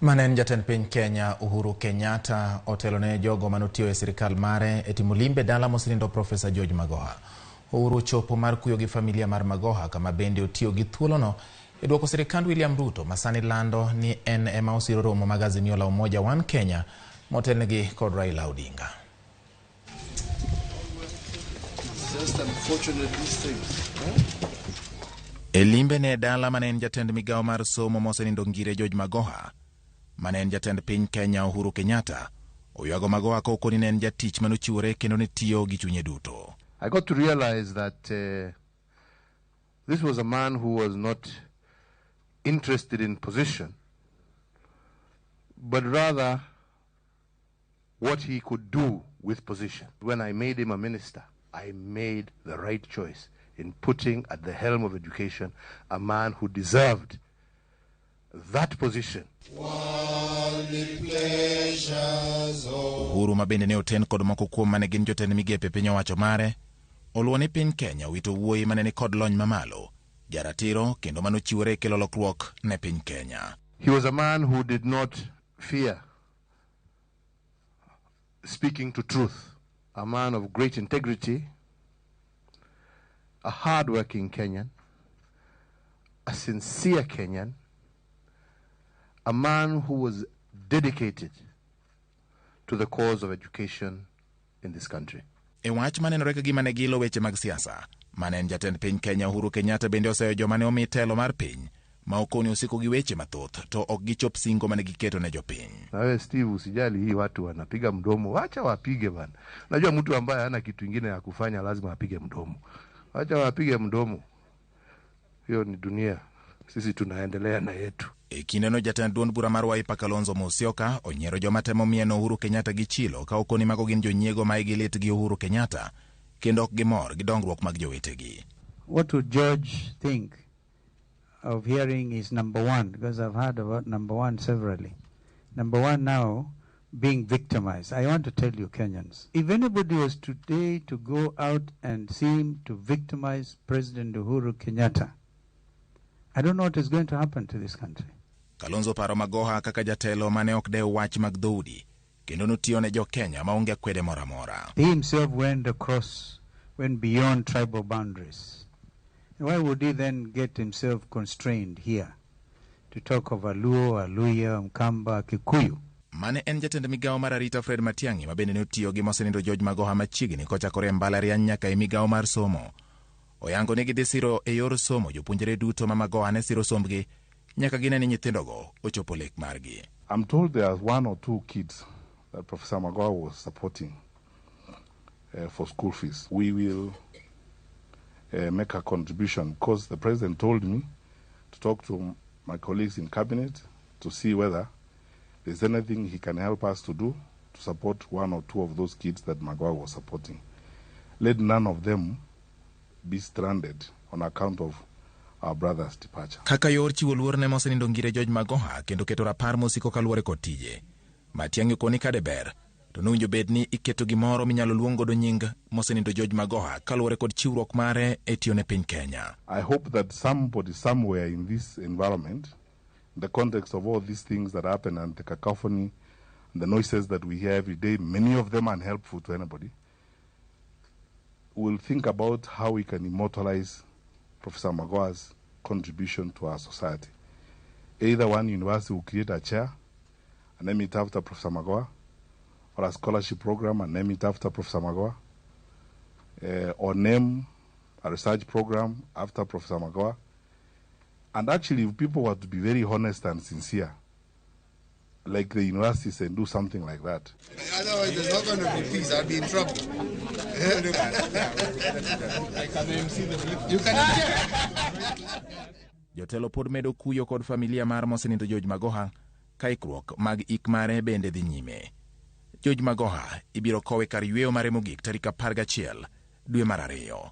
Manen jatend piny Kenya Uhuru Kenyatta otelone jogo manotio e sirkal mare e timo limbe dala mosenindo Profesa George Magoha. Uhuru chopo mar kuyo gi familia mar Magoha kama bende otio gi thuolono e duoko sirkand William Ruto masani lando ni en ema osiro romo mag Azimio la Umoja One Kenya motelnegi kod Raila Odinga. E limbe ne dala manen jatend migao mar somo mosenindo ngire George Magoha, manen jatend piny Kenya Uhuru Kenyatta oywago Magoha koko ni nen jatich manochiwore kendo ne tiyo gi chunye duto. I got to realize that this was a man who was not interested in position, but rather what he could do with position. When I made him a minister, I made the right choice in putting at the helm of education a man who deserved that position. Uhuru mabende ne oten kod moko kuom mane gin jotend migepe piny owacho mare oluwo ni piny Kenya wito wuoyi mane ni kod lony mamalo, jaratiro kendo manochiwore kelo lokruok ne piny Kenya. He was a man who did not fear speaking to truth, a man of great integrity, a hard-working Kenyan, a sincere Kenyan, a man who was dedicated to the cause of education in this country. E wach manenore ka gima ne gilo weche mag siasa, manen jatend piny Kenya Uhuru Kenyatta bende oseyo joma ne omi telo mar piny ma okoni usiko gi weche mathoth to ok gichop singo mane giketo ne jopiny. Nawe Steve, usijali hii watu wanapiga mdomo, wacha wapige bana. Najua mtu ambaye hana kitu kingine ya kufanya lazima apige mdomo. Wacha wapige mdomo. Hiyo ni dunia. Sisi tunaendelea na yetu. E kindeno jatend duond bura mar Wiper Kalonzo Musyoka onyiero joma temo mieno Uhuru Kenyatta gi chilo ka okoni mago gin jonyiego ma gilit gi Uhuru Kenyatta kendo ok gimor gi dongruok mag jowetegi. What would George think of hearing is number one, because I've heard about number one severally. Number one now being victimized. I want to tell you Kenyans, if anybody was today to go out and seem to victimize President Uhuru Kenyatta, I don't know what is going to happen to this country. Kalonzo paro Magoha kaka jatelo mane ok dew wach mag dhoudi kendo notiyo ne jo Kenya maonge kwede mora mora. He himself went beyond tribal boundaries. Why would he then get himself constrained here to talk of Aluo, Aluya, Mkamba, Kikuyu? Mane en jatend migao mar arita Fred Matiang'i mabende ne otiyo gi mosenindo George Magoha machiegni kochakore mbalariany nyaka e migao mar somo. Oyango ni gidhi siro e yor somo jopuonjre duto ma Magoha ne siro sombgi nyaka gine ni nyithindogo ochopo lek margi. I'm told there are 1 or 2 kids that Professor Magoha was supporting for school fees. We will make a contribution because the president told me to talk to my colleagues in cabinet to see whether there's anything he can help us to do to support 1 or 2 of those kids that Magoha was supporting. Let none of them be stranded on account of our brother's departure. Kaka yor chiwo luor ne mosenindo ngire George Magoha kendo keto rapar mosiko kaluwore kod tije, Matiang'i koni kade ber to nowinjo bed ni iketo gimoro minyalo luong godo nying mosenindo George Magoha kaluwore kod chiwruok mare e tiyo ne piny Kenya. I hope that somebody somewhere in this environment, in the context of all these things that happen and the cacophony and the noises that we hear every day, many of them unhelpful to anybody, will think about how we can immortalize Professor Magoha's contribution to our society. Either one university will create a chair and name it after Professor Magoha, or a scholarship program and name it after Professor Magoha, or name a research program after Professor Magoha. And actually, if people were to be very honest and sincere, like the universities, and do something like that. Otherwise, there's not going to be peace. I'll be in trouble. Jotelo pod medo kuyo kod familia mar mosenindo George Magoha ka ikruok mag ik mare bende dhi nyime. George Magoha ibiro kowe kar yweyo mare mogik tarik 11 dwe mar 2.